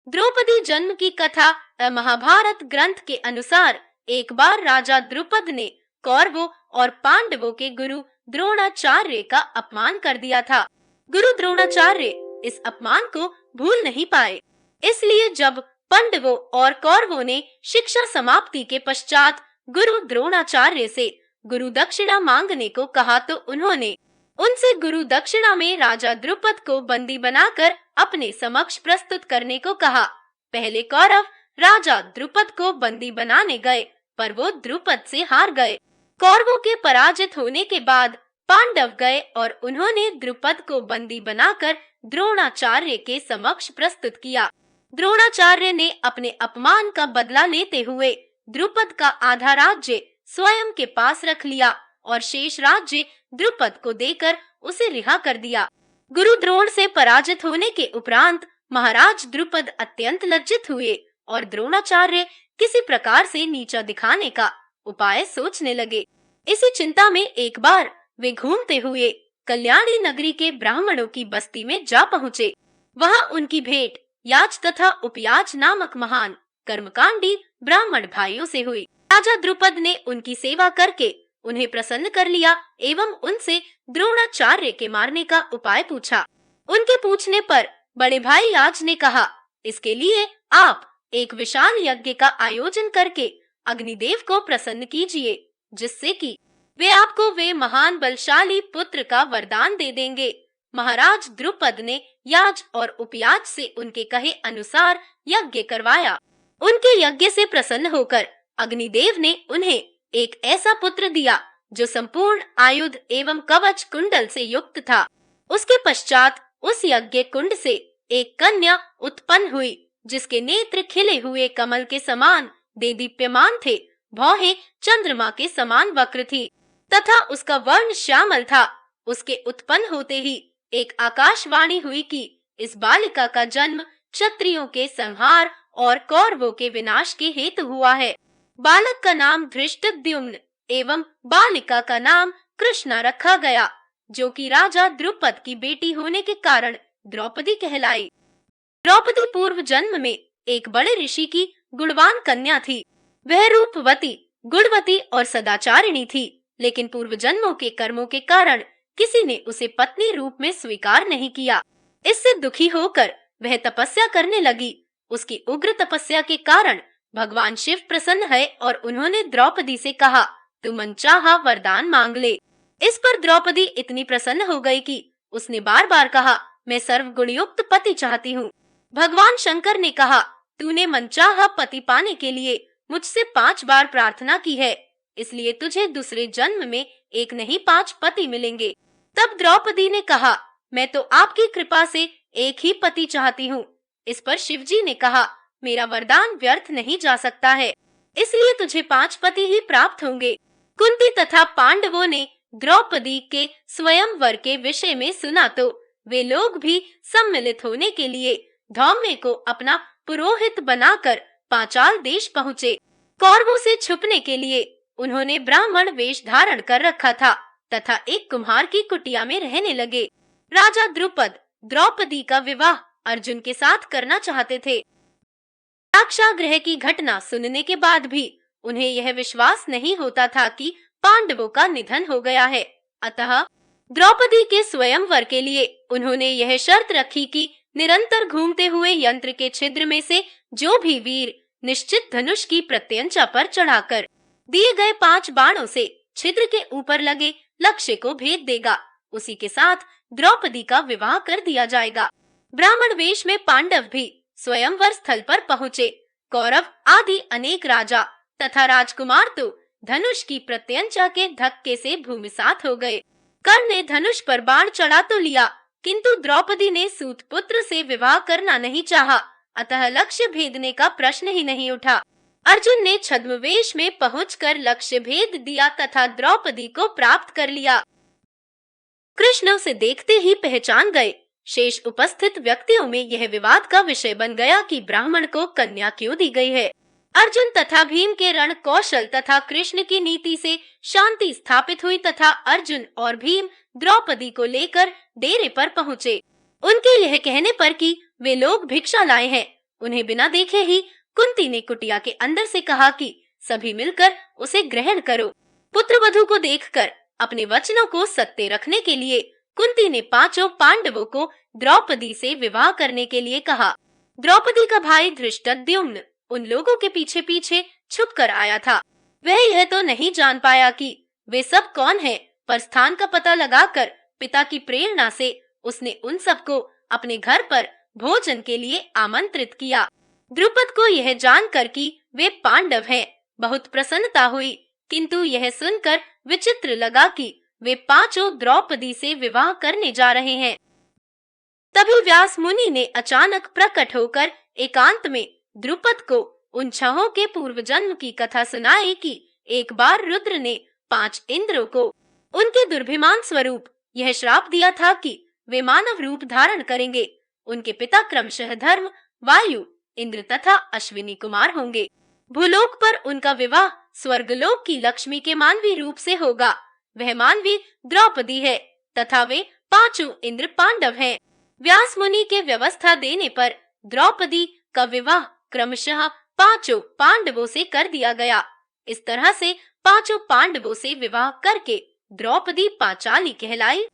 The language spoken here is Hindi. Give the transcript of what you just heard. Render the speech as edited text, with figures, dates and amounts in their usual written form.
द्रौपदी जन्म की कथा महाभारत ग्रंथ के अनुसार एक बार राजा द्रुपद ने कौरवों और पांडवों के गुरु द्रोणाचार्य का अपमान कर दिया था। गुरु द्रोणाचार्य इस अपमान को भूल नहीं पाए, इसलिए जब पांडवों और कौरवों ने शिक्षा समाप्ति के पश्चात गुरु द्रोणाचार्य से गुरु दक्षिणा मांगने को कहा तो उन्होंने उनसे गुरु दक्षिणा में राजा द्रुपद को बंदी बनाकर अपने समक्ष प्रस्तुत करने को कहा। पहले कौरव राजा द्रुपद को बंदी बनाने गए, पर वो द्रुपद से हार गए। कौरवों के पराजित होने के बाद पांडव गए और उन्होंने द्रुपद को बंदी बनाकर द्रोणाचार्य के समक्ष प्रस्तुत किया। द्रोणाचार्य ने अपने अपमान का बदला लेते हुए द्रुपद का आधा राज्य स्वयं के पास रख लिया और शेष राज्य द्रुपद को देकर उसे रिहा कर दिया। गुरु द्रोण से पराजित होने के उपरांत महाराज द्रुपद अत्यंत लज्जित हुए और द्रोणाचार्य किसी प्रकार से नीचा दिखाने का उपाय सोचने लगे। इसी चिंता में एक बार वे घूमते हुए कल्याणी नगरी के ब्राह्मणों की बस्ती में जा पहुँचे। वहाँ उनकी भेंट याज तथा उपयाज नामक महान कर्मकांडी ब्राह्मण भाइयों से हुई। राजा द्रुपद ने उनकी सेवा करके उन्हें प्रसन्न कर लिया एवं उनसे द्रोणाचार्य के मारने का उपाय पूछा। उनके पूछने पर बड़े भाई याज ने कहा, इसके लिए आप एक विशाल यज्ञ का आयोजन करके अग्निदेव को प्रसन्न कीजिए, जिससे कि वे आपको वे महान बलशाली पुत्र का वरदान दे देंगे। महाराज द्रुपद ने याज और उपयाज से उनके कहे अनुसार यज्ञ करवाया। उनके यज्ञ से प्रसन्न होकर अग्निदेव ने उन्हें एक ऐसा पुत्र दिया जो संपूर्ण आयुध एवं कवच कुंडल से युक्त था। उसके पश्चात उस यज्ञ कुंड से एक कन्या उत्पन्न हुई, जिसके नेत्र खिले हुए कमल के समान देदीप्यमान थे, भौहें चंद्रमा के समान वक्र थी तथा उसका वर्ण श्यामल था। उसके उत्पन्न होते ही एक आकाशवाणी हुई कि इस बालिका का जन्म क्षत्रियों के संहार और कौरवों के विनाश के हेतु हुआ है। बालक का नाम धृष्टद्युम्न एवं बालिका का नाम कृष्णा रखा गया, जो कि राजा द्रुपद की बेटी होने के कारण द्रौपदी कहलाई। द्रौपदी पूर्व जन्म में एक बड़े ऋषि की गुणवान कन्या थी। वह रूपवती, गुणवती और सदाचारिणी थी, लेकिन पूर्व जन्मों के कर्मों के कारण किसी ने उसे पत्नी रूप में स्वीकार नहीं किया। इससे दुखी होकर वह तपस्या करने लगी। उसकी उग्र तपस्या के कारण भगवान शिव प्रसन्न है और उन्होंने द्रौपदी से कहा, तू मनचाहा वरदान मांग ले। इस पर द्रौपदी इतनी प्रसन्न हो गई कि उसने बार बार कहा, मैं सर्वगुणयुक्त पति चाहती हूँ। भगवान शंकर ने कहा, तूने मनचाहा पति पाने के लिए मुझसे 5 बार प्रार्थना की है, इसलिए तुझे दूसरे जन्म में एक नहीं 5 पति मिलेंगे। तब द्रौपदी ने कहा, मैं तो आपकी कृपा से एक ही पति चाहती हूँ। इस पर शिवजी ने कहा, मेरा वरदान व्यर्थ नहीं जा सकता है, इसलिए तुझे 5 पति ही प्राप्त होंगे। कुंती तथा पांडवों ने द्रौपदी के स्वयंवर के विषय में सुना तो वे लोग भी सम्मिलित होने के लिए धौम्य को अपना पुरोहित बनाकर पांचाल देश पहुँचे। कौरवों से छुपने के लिए उन्होंने ब्राह्मण वेश धारण कर रखा था तथा एक कुम्हार की कुटिया में रहने लगे। राजा द्रुपद द्रौपदी का विवाह अर्जुन के साथ करना चाहते थे। साक्षागृह की घटना सुनने के बाद भी उन्हें यह विश्वास नहीं होता था कि पांडवों का निधन हो गया है। अतः द्रौपदी के स्वयंवर के लिए उन्होंने यह शर्त रखी कि निरंतर घूमते हुए यंत्र के छिद्र में से जो भी वीर निश्चित धनुष की प्रत्यंचा पर चढ़ाकर दिए गए 5 बाणों से छिद्र के ऊपर लगे लक्ष्य को भेद देगा, उसी के साथ द्रौपदी का विवाह कर दिया जाएगा। ब्राह्मण वेश में पांडव भी स्वयंवर स्थल पर पहुँचे। कौरव आदि अनेक राजा तथा राजकुमार तो धनुष की प्रत्यंचा के धक्के से भूमिसात हो गए। कर्ण ने धनुष पर बाण चढ़ा तो लिया, किंतु द्रौपदी ने सूत पुत्र से विवाह करना नहीं चाहा, अतः लक्ष्य भेदने का प्रश्न ही नहीं उठा। अर्जुन ने छद्मवेश में पहुंचकर लक्ष्य भेद दिया तथा द्रौपदी को प्राप्त कर लिया। कृष्ण उसे देखते ही पहचान गए। शेष उपस्थित व्यक्तियों में यह विवाद का विषय बन गया कि ब्राह्मण को कन्या क्यों दी गई है। अर्जुन तथा भीम के रण कौशल तथा कृष्ण की नीति से शांति स्थापित हुई तथा अर्जुन और भीम द्रौपदी को लेकर डेरे पर पहुँचे। उनके यह कहने पर कि वे लोग भिक्षा लाए हैं, उन्हें बिना देखे ही कुंती ने कुटिया के अंदर से कहा कि सभी मिलकर उसे ग्रहण करो। पुत्रवधू को देखकर अपने वचनों को सत्य रखने के लिए कुंती ने पांचों पांडवों को द्रौपदी से विवाह करने के लिए कहा। द्रौपदी का भाई धृष्टद्युम्न उन लोगों के पीछे पीछे छुप कर आया था। वह यह तो नहीं जान पाया कि वे सब कौन हैं, पर स्थान का पता लगाकर पिता की प्रेरणा से उसने उन सबको अपने घर पर भोजन के लिए आमंत्रित किया। द्रुपद को यह जानकर कि वे पांडव हैं, बहुत प्रसन्नता हुई, किंतु यह सुनकर विचित्र लगा कि वे पांचों द्रौपदी से विवाह करने जा रहे हैं। तभी व्यास मुनि ने अचानक प्रकट होकर एकांत में द्रुपद को उन छहों के पूर्व जन्म की कथा सुनाई कि एक बार रुद्र ने 5 इंद्रों को उनके दुर्भिमान स्वरूप यह श्राप दिया था कि वे मानव रूप धारण करेंगे। उनके पिता क्रमशः धर्म, वायु, इंद्र तथा अश्विनी कुमार होंगे। भूलोक पर उनका विवाह स्वर्गलोक की लक्ष्मी के मानवी रूप से होगा। वह मानवी द्रौपदी है तथा वे पांचों इंद्र पांडव हैं। व्यास मुनि के व्यवस्था देने पर द्रौपदी का विवाह क्रमशः पांचों पांडवों से कर दिया गया। इस तरह से पांचों पांडवों से विवाह करके द्रौपदी पांचाली कहलाई।